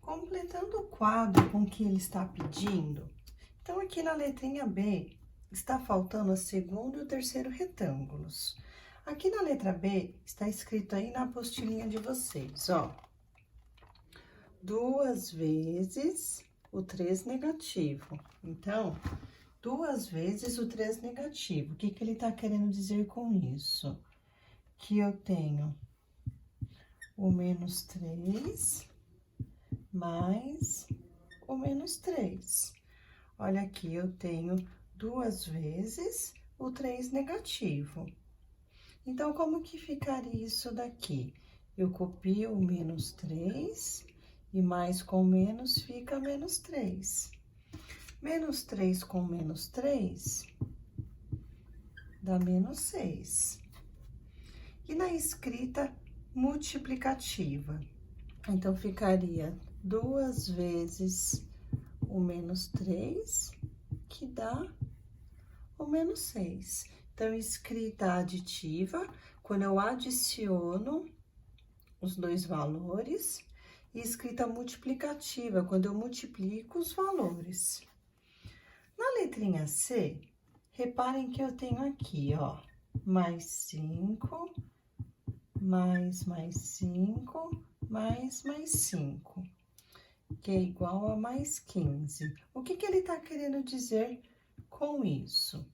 Completando o quadro com o que ele está pedindo, então aqui na letrinha B está faltando o segundo e o terceiro retângulos. Aqui na letra B está escrito aí na apostilinha de vocês, ó. 2 vezes o 3 negativo. Então, 2 vezes o 3 negativo. O que que ele está querendo dizer com isso? Que eu tenho o menos 3 mais o menos 3. Olha aqui, eu tenho 2 vezes o 3 negativo. Então, como que ficaria isso daqui? Eu copio o menos 3 e mais com menos fica menos 3. Menos 3 com menos 3 dá menos 6. E na escrita multiplicativa, então ficaria 2 vezes o menos 3, que dá o menos 6. Então, escrita aditiva, quando eu adiciono os dois valores, e escrita multiplicativa, quando eu multiplico os valores. Na letrinha C, reparem que eu tenho aqui, ó, mais 5, mais 5, mais 5, que é igual a mais 15. O que que ele tá querendo dizer com isso?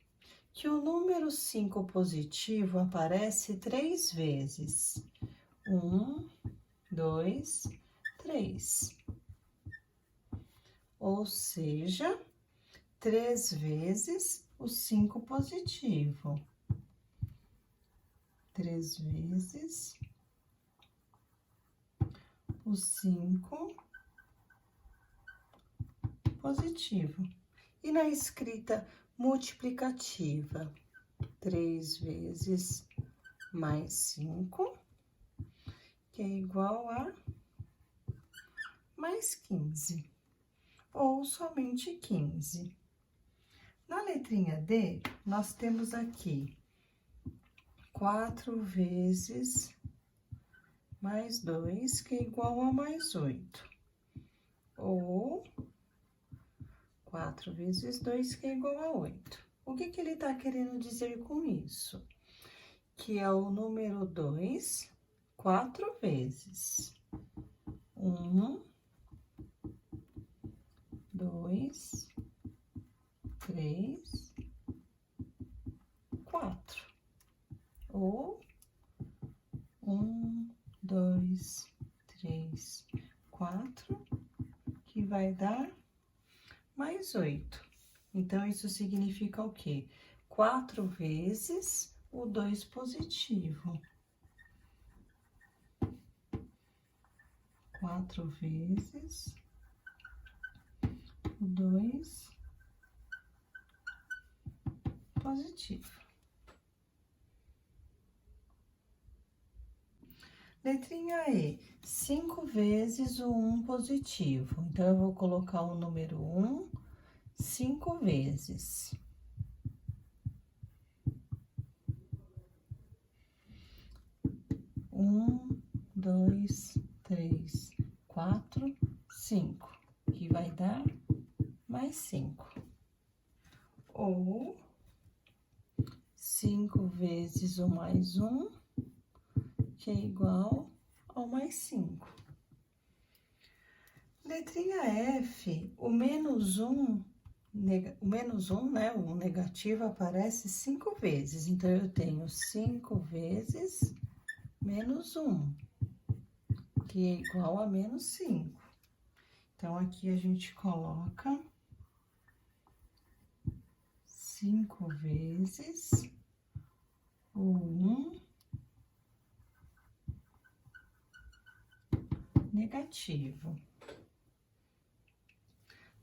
Que o número 5 positivo aparece 3 vezes. 1, 2, 3. Ou seja, 3 vezes o 5 positivo. 3 vezes o 5 positivo. E na escrita multiplicativa, 3 vezes mais 5, que é igual a mais 15, ou somente 15. Na letrinha D, nós temos aqui 4 vezes mais 2, que é igual a mais 8, ou 4 vezes 2, que é igual a 8. O que que ele tá querendo dizer com isso? Que é o número 2, 4 vezes. 1, 2, 3, 4. Ou 1, 2, 3, 4, que vai dar mais 8. Então, isso significa o quê? 4 vezes o 2 positivo. 4 vezes o 2 positivo. Letrinha E, 5 vezes o 1 positivo. Então, eu vou colocar o número 1 5 vezes. 1, 2, 3, 4, 5, que vai dar mais 5. Ou 5 vezes o mais 1, que é igual ao mais 5. Letrinha F, o menos 1, né, o negativo aparece 5 vezes. Então, eu tenho 5 vezes menos 1, que é igual a menos 5. Então, aqui a gente coloca 5 vezes o 1 negativo.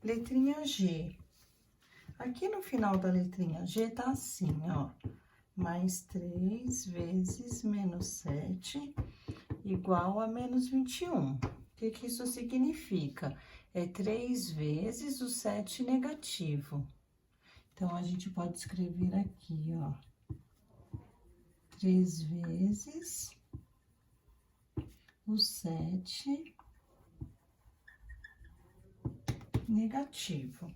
Letrinha G. Aqui no final da letrinha G tá assim, ó. Mais 3 vezes menos 7 igual a menos 21. O que que isso significa? É 3 vezes o 7 negativo. Então, a gente pode escrever aqui, ó. 3 vezes o 7 negativo.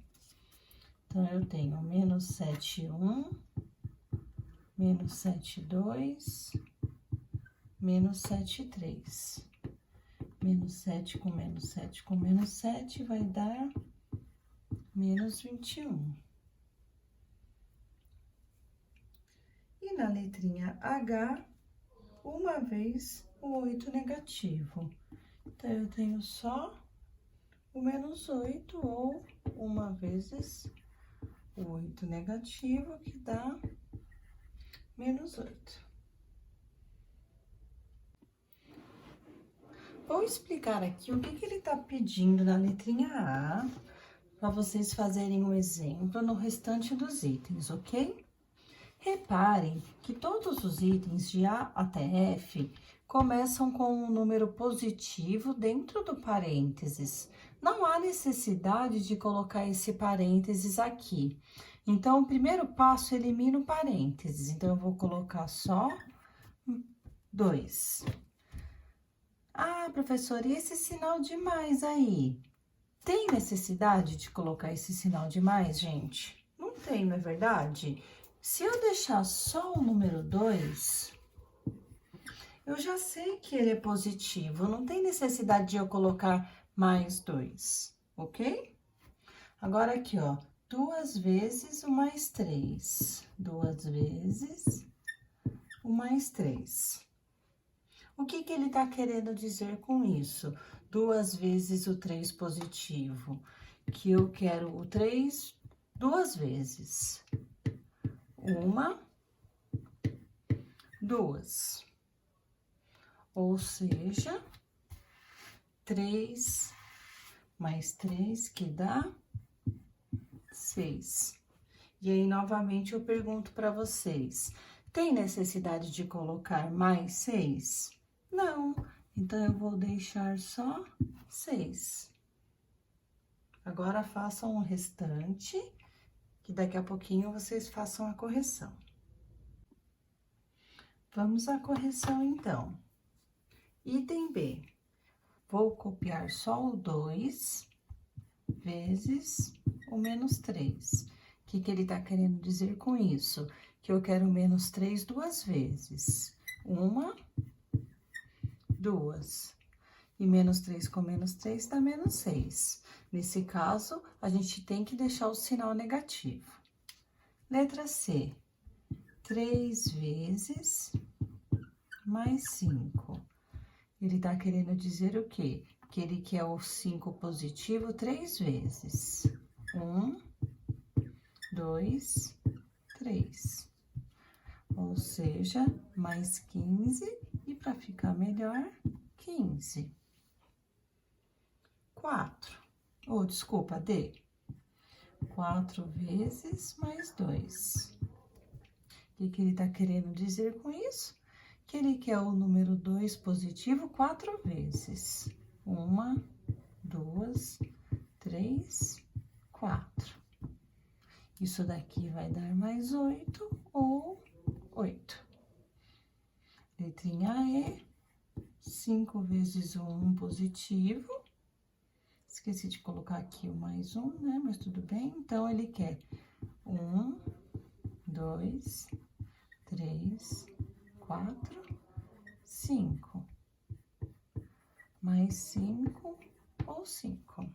Então, eu tenho menos 7,1, menos 7,2, menos 7,3. Menos 7 com menos 7 com menos 7 vai dar menos 21. E na letrinha H, uma vez o 8 negativo. Então, eu tenho só o menos 8, ou uma vezes o 8 negativo, que dá menos 8. Vou explicar aqui o que ele tá pedindo na letrinha A, para vocês fazerem um exemplo no restante dos itens, ok? Reparem que todos os itens de A até F começam com um número positivo dentro do parênteses. Não há necessidade de colocar esse parênteses aqui. Então, o primeiro passo elimina o parênteses. Então, eu vou colocar só 2. Ah, professora, e esse sinal de mais aí? Tem necessidade de colocar esse sinal de mais, gente? Não tem, não é verdade? Se eu deixar só o número 2, eu já sei que ele é positivo, não tem necessidade de eu colocar mais 2, ok? Agora aqui, ó, 2 vezes o mais 3, 2 vezes o mais 3. O que ele tá querendo dizer com isso? 2 vezes o 3 positivo, que eu quero o 3 2 vezes. 1, 2. Ou seja, 3 mais 3, que dá 6. E aí, novamente, eu pergunto para vocês, tem necessidade de colocar mais 6? Não, então eu vou deixar só 6. Agora, façam o restante, que daqui a pouquinho vocês façam a correção. Vamos à correção, então. Item B, vou copiar só o 2 vezes o menos 3. O que ele tá querendo dizer com isso? Que eu quero menos 3 2 vezes. 1, 2. E menos 3 com menos 3 dá menos 6. Nesse caso, a gente tem que deixar o sinal negativo. Letra C, 3 vezes mais 5. Ele tá querendo dizer o quê? Que ele quer o 5 positivo 3 vezes. 1, 2, 3. Ou seja, mais 15, e para ficar melhor, 15. 4. Ou, desculpa, D. 4 vezes mais 2. O que ele tá querendo dizer com isso? Que ele quer o número 2 positivo 4 vezes. 1, 2, 3, 4. Isso daqui vai dar mais 8 ou 8. Letrinha E, 5 vezes o 1 positivo. Esqueci de colocar aqui o mais 1, né? Mas tudo bem. Então, ele quer 1, 2, 3, 4, 5. Mais 5 ou 5.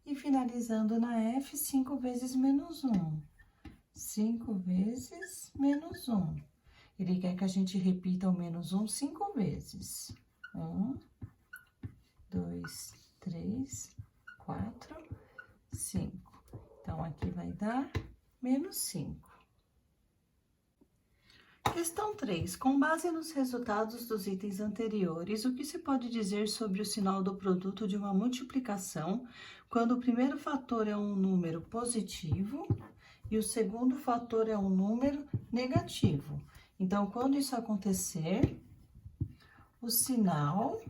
E finalizando na F, 5 vezes menos 1. 5 vezes menos 1. Ele quer que a gente repita o menos 1 5 vezes. 1, 2, 3, 4, 5. Então, aqui vai dar menos 5. Questão 3. Com base nos resultados dos itens anteriores, o que se pode dizer sobre o sinal do produto de uma multiplicação quando o primeiro fator é um número positivo e o segundo fator é um número negativo? Então, quando isso acontecer, o sinal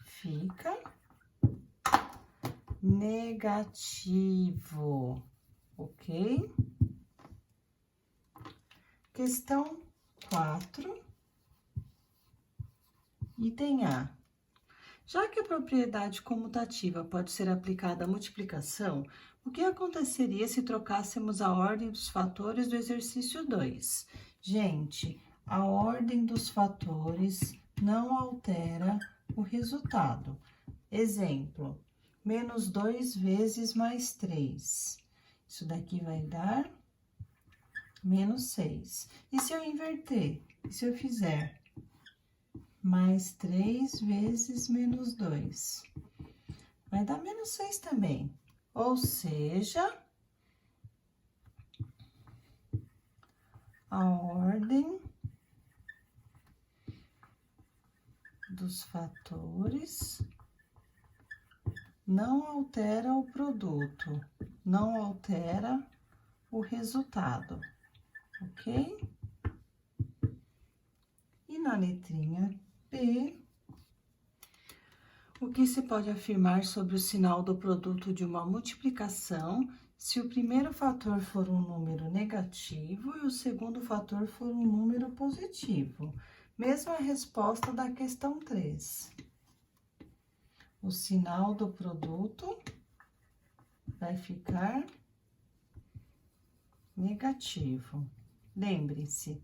fica negativo, ok? Questão 4, item A. Já que a propriedade comutativa pode ser aplicada à multiplicação, o que aconteceria se trocássemos a ordem dos fatores do exercício 2? Gente, a ordem dos fatores não altera o resultado. Exemplo, menos 2 vezes mais 3. Isso daqui vai dar menos 6. E se eu inverter? E se eu fizer mais 3 vezes menos 2? Vai dar menos 6 também. Ou seja, a ordem dos fatores não altera o produto, não altera o resultado, ok? E na letrinha B, o que se pode afirmar sobre o sinal do produto de uma multiplicação se o primeiro fator for um número negativo e o segundo fator for um número positivo? Mesma resposta da questão 3. O sinal do produto vai ficar negativo. Lembre-se,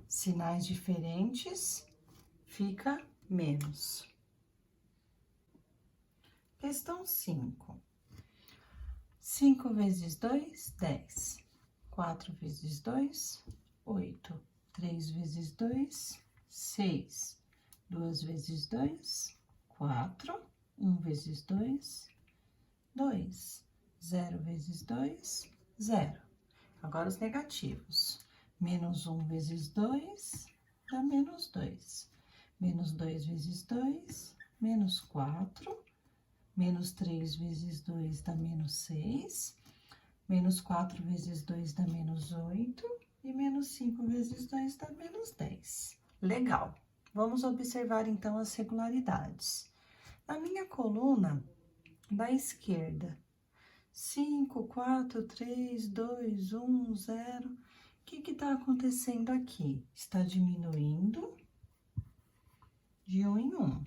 sinais diferentes fica menos. Questão 5. 5 vezes 2, 10. 4 vezes 2, 8. 3 vezes 2, 6. 2 vezes 2, 4. 1 vezes 2, 2. 0 vezes 2, 0. Agora os negativos. Menos 1 vezes 2 dá menos 2. Menos 2 vezes 2, menos 4. Menos 3 vezes 2 dá menos 6. Menos 4 vezes 2 dá menos 8. E menos 5 vezes 2 dá menos 10. Legal. Vamos observar, então, as regularidades. Na minha coluna da esquerda, 5, 4, 3, 2, 1, 0. O que está acontecendo aqui? Está diminuindo de 1 em 1.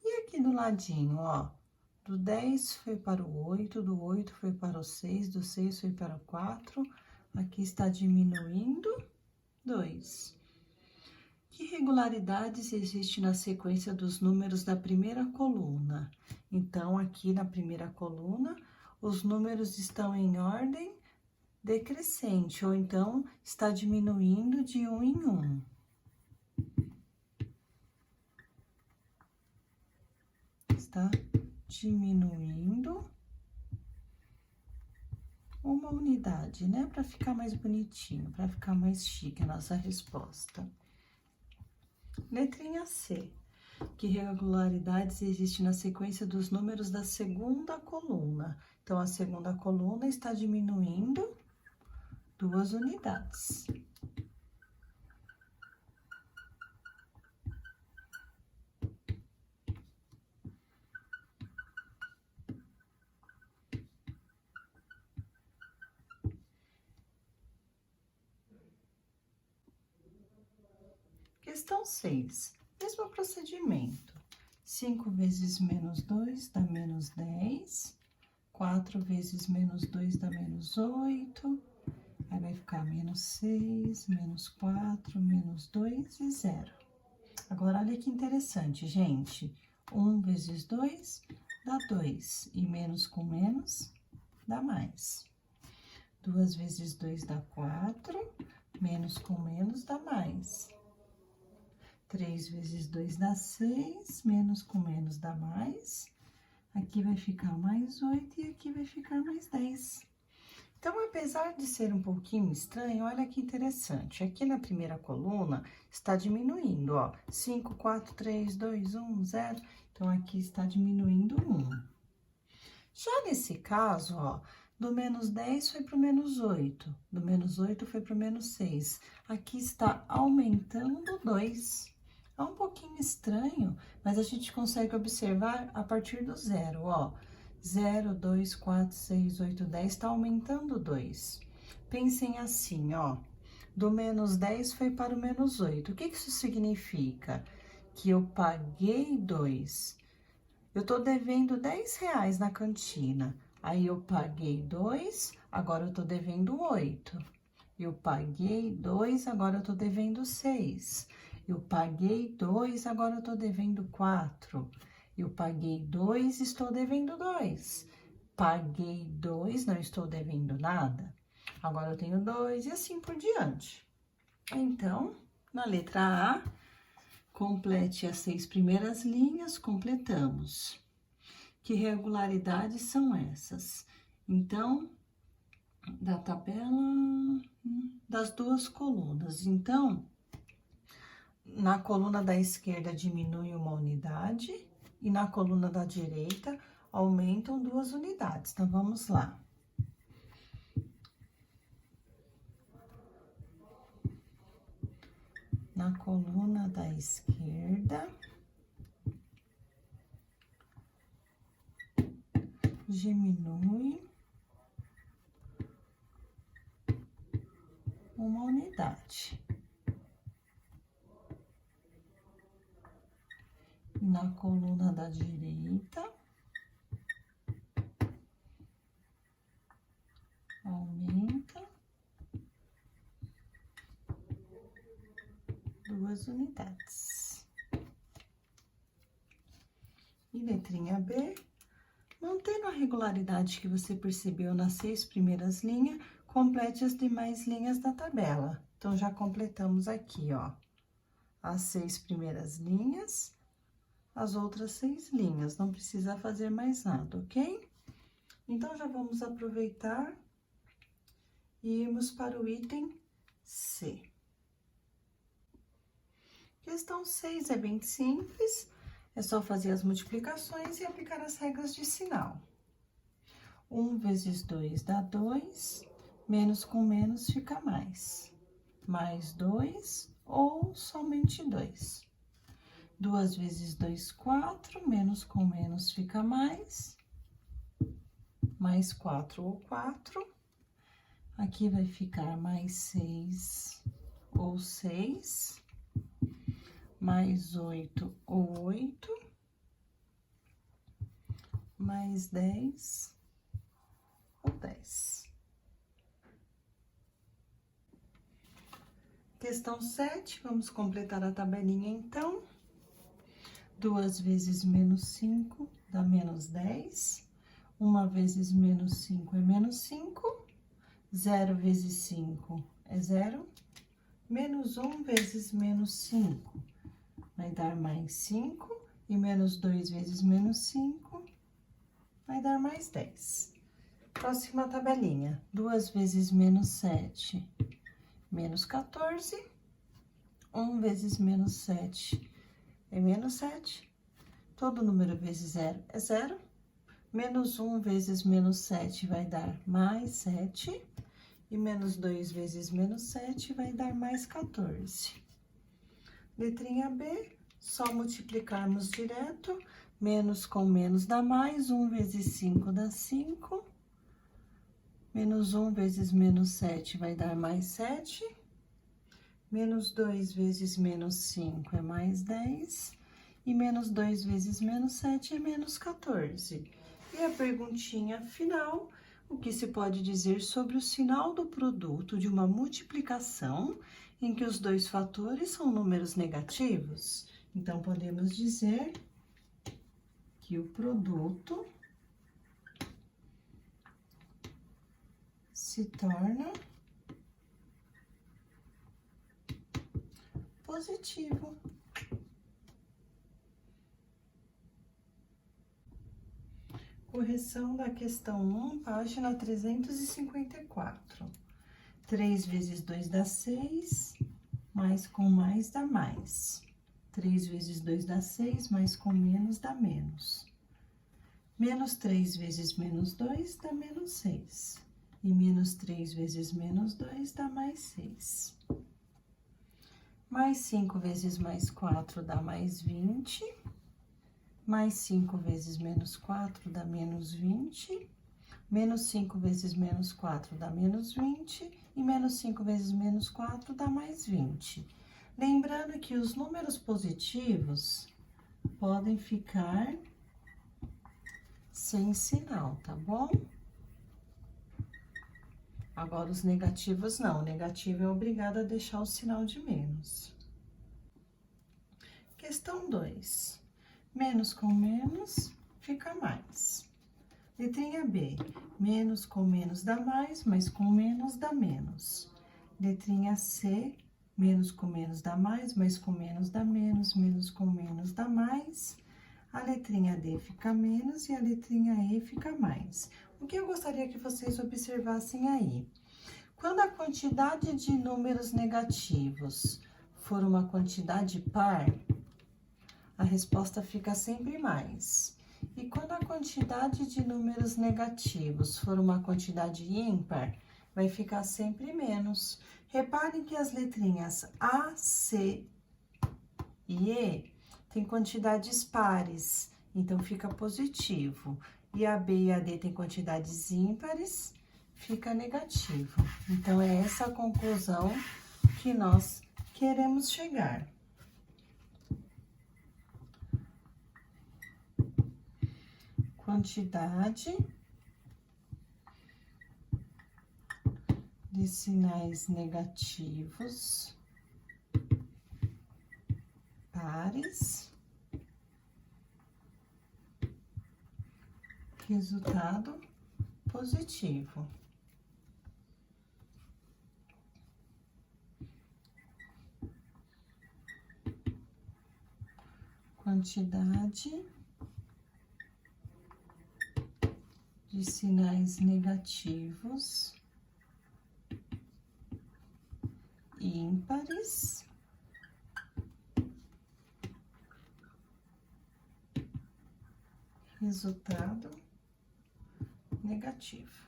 E aqui do ladinho, ó, do 10 foi para o 8, do 8 foi para o 6, do 6 foi para o 4. Aqui está diminuindo 2. Que regularidades existem na sequência dos números da primeira coluna? Então, aqui na primeira coluna, os números estão em ordem decrescente, ou então está diminuindo de 1 em 1. Está diminuindo uma unidade, né? Para ficar mais bonitinho, para ficar mais chique a nossa resposta. Letrinha C. Que regularidades existem na sequência dos números da segunda coluna? Então, a segunda coluna está diminuindo 2 unidades. Questão 6. Mesmo procedimento. 5 vezes menos 2 dá menos 10. 4 vezes menos 2 dá menos 8. Aí vai ficar menos 6, menos 4, menos 2 e 0. Agora, olha que interessante, gente. 1 vezes 2 dá 2. E menos com menos dá mais. 2 vezes 2 dá 4. Menos com menos dá mais. 3 vezes 2 dá 6, menos com menos dá mais. Aqui vai ficar mais 8 e aqui vai ficar mais 10. Então, apesar de ser um pouquinho estranho, olha que interessante. Aqui na primeira coluna está diminuindo, ó. 5, 4, 3, 2, 1, 0. Então, aqui está diminuindo 1. Já nesse caso, ó, do menos 10 foi para o menos 8. Do menos 8 foi para o menos 6. Aqui está aumentando 2. É um pouquinho estranho, mas a gente consegue observar a partir do 0, ó. 0, 2, 4, 6, 8, 10, tá aumentando 2. Pensem assim, ó. Do menos 10 foi para o menos 8. O que isso significa? que eu paguei 2. Eu tô devendo R$10 na cantina. Aí eu paguei 2, agora eu tô devendo 8. Eu paguei 2, agora eu tô devendo 6. Eu paguei 2, agora eu tô devendo 4. Eu paguei 2, estou devendo 2. Paguei 2, não estou devendo nada. Agora eu tenho 2 e assim por diante. Então, na letra A, complete as 6 primeiras linhas, completamos. Que regularidades são essas? Então, da tabela das duas colunas. Então, na coluna da esquerda diminui uma unidade e na coluna da direita aumentam 2 unidades. Então, vamos lá. Na coluna da esquerda, diminui uma unidade. E na coluna da direita, aumenta 2 unidades. E letrinha B, mantendo a regularidade que você percebeu nas 6 primeiras linhas, complete as demais linhas da tabela. Então, já completamos aqui, ó, as 6 primeiras linhas, as outras 6 linhas. Não precisa fazer mais nada, ok? Então, já vamos aproveitar e irmos para o item C. Questão 6 é bem simples, é só fazer as multiplicações e aplicar as regras de sinal. 1 vezes 2 dá 2, menos com menos fica mais. Mais 2 ou somente 2. 2 vezes 2, 4, menos com menos fica mais. Mais 4 ou 4. Aqui vai ficar mais 6 ou 6. Mais 8 ou 8. Mais 10 ou 10. Questão 7, vamos completar a tabelinha, então. 2 vezes menos 5 dá menos 10. 1 vezes menos 5 é menos 5. 0 vezes 5 é 0. Menos 1 vezes menos 5 vai dar mais 5. E menos 2 vezes menos 5 vai dar mais 10. Próxima tabelinha. 2 vezes menos 7, menos 14. 1 vezes menos 7 é menos 7. Todo número vezes 0 é 0. Menos 1 vezes menos 7 vai dar mais 7. E menos 2 vezes menos 7 vai dar mais 14. Letrinha B, só multiplicarmos direto. Menos com menos dá mais. 1 vezes 5 dá 5. Menos 1 vezes menos 7 vai dar mais 7. Menos 2 vezes menos 5 é mais 10. E menos 2 vezes menos 7 é menos 14. E a perguntinha final, o que se pode dizer sobre o sinal do produto de uma multiplicação em que os dois fatores são números negativos? Então, podemos dizer que o produto se torna positivo. Correção da questão 1, página 354. 3 vezes 2 dá 6, mais com mais dá mais. 3 vezes 2 dá 6, mais com menos dá menos. Menos 3 vezes menos 2 dá menos 6. E menos 3 vezes menos 2 dá mais 6. Mais 5 vezes mais 4 dá mais 20. Mais 5 vezes menos 4 dá menos 20. Menos 5 vezes menos 4 dá menos 20. E menos 5 vezes menos 4 dá mais 20. Lembrando que os números positivos podem ficar sem sinal, tá bom? Agora, os negativos não. O negativo é obrigado a deixar o sinal de menos. Questão 2. Menos com menos fica mais. Letrinha B. Menos com menos dá mais, mas com menos dá menos. Letrinha C. Menos com menos dá mais, mas com menos dá menos. Menos com menos dá mais. A letrinha D fica menos e a letrinha E fica mais. O que eu gostaria que vocês observassem aí? Quando a quantidade de números negativos for uma quantidade par, a resposta fica sempre mais. E quando a quantidade de números negativos for uma quantidade ímpar, vai ficar sempre menos. Reparem que as letrinhas A, C e E têm quantidades pares, então fica positivo. E a B e a D têm quantidades ímpares, fica negativo. Então, é essa a conclusão que nós queremos chegar. Quantidade de sinais negativos pares, resultado positivo. Quantidade de sinais negativos ímpares resultado negativo.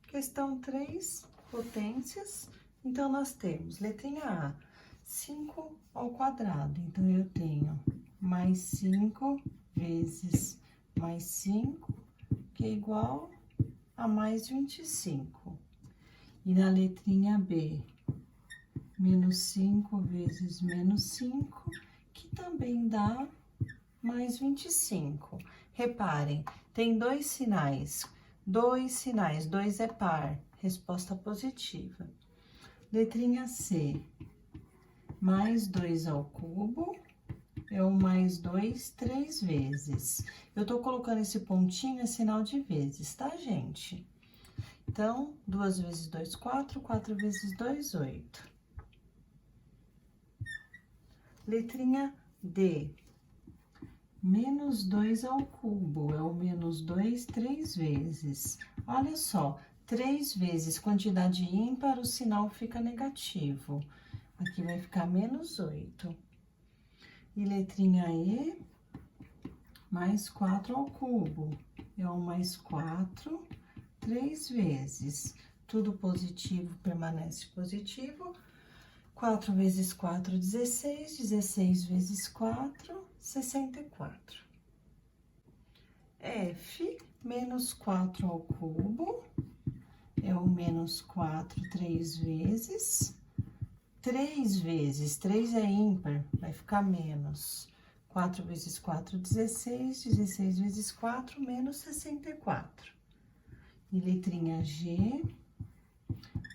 Questão 3, potências. Então, nós temos letrinha A, 5 ao quadrado. Então, eu tenho mais 5 vezes mais 5, que é igual a mais 25. E na letrinha B, menos 5 vezes menos 5, que também dá mais 25. Reparem, tem dois sinais, dois é par, resposta positiva. Letrinha C, mais 2 ao cubo, é o mais 2 3 vezes. Eu tô colocando esse pontinho, é sinal de vezes, tá, gente? Então, 2 vezes 2, 4, 4 vezes 2, 8. Letrinha D, menos 2 ao cubo, é o menos 2 3 vezes. Olha só, 3 vezes quantidade ímpar, o sinal fica negativo. Aqui vai ficar menos 8. E letrinha E, mais 4 ao cubo, é o mais 4 3 vezes. Tudo positivo permanece positivo. 4 vezes 4, 16. 16 vezes 4, 64. F, menos 4 ao cubo, é o menos 4 3 vezes. 3 vezes, 3 é ímpar, vai ficar menos. 4 vezes 4, 16. 16 vezes 4, menos 64. E letrinha G,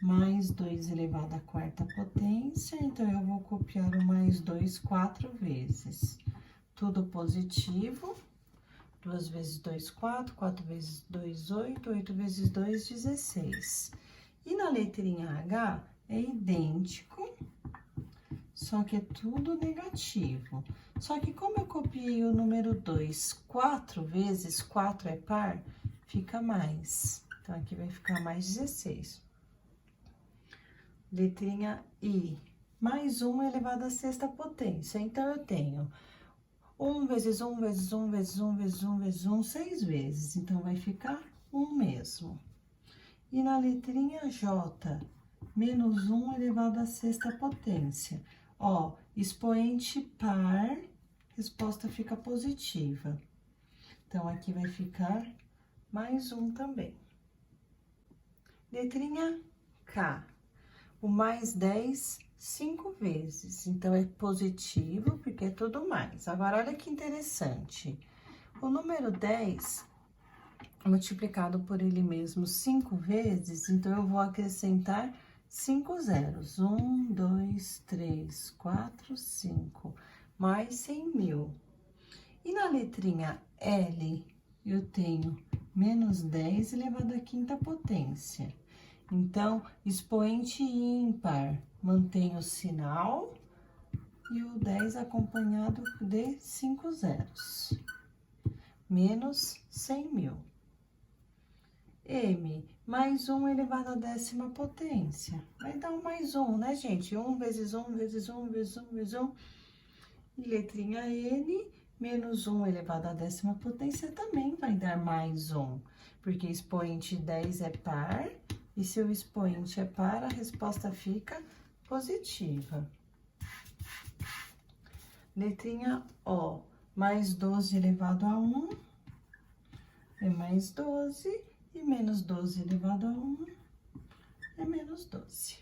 mais 2 elevado à quarta potência, então, eu vou copiar o mais 2 4 vezes. Tudo positivo. 2 vezes 2, 4. 4 vezes 2, 8. 8 vezes 2, 16. E na letrinha H, é idêntico, só que é tudo negativo. Só que como eu copiei o número 2 4 vezes, 4 é par, fica mais. Então, aqui vai ficar mais 16. Letrinha I, mais 1 elevado à sexta potência. Então, eu tenho 1 vezes 1 vezes 1 vezes 1 vezes 1 vezes 1, 6 vezes. Então, vai ficar 1 mesmo. E na letrinha J, menos 1 elevado à sexta potência. Ó, expoente par, resposta fica positiva. Então, aqui vai ficar mais 1 também. Letrinha K, o mais 10 5 vezes. Então, é positivo, porque é tudo mais. Agora, olha que interessante. O número 10, multiplicado por ele mesmo 5 vezes, então, eu vou acrescentar 5 zeros. 1, 2, 3, 4, 5, mais 100 mil. E na letrinha L, eu tenho menos 10 elevado à quinta potência. Então, expoente ímpar mantém o sinal e o 10 acompanhado de 5 zeros. Menos 100 mil. M, mais 1 elevado à décima potência. Vai dar um mais 1, né, gente? 1 vezes 1, vezes 1, vezes 1, vezes 1. E letrinha N, menos 1 elevado à décima potência também vai dar mais 1. Porque expoente 10 é par, e se o expoente é par, a resposta fica positiva. Letrinha O, mais 12 elevado a 1 é mais 12, e menos 12 elevado a 1 é menos 12.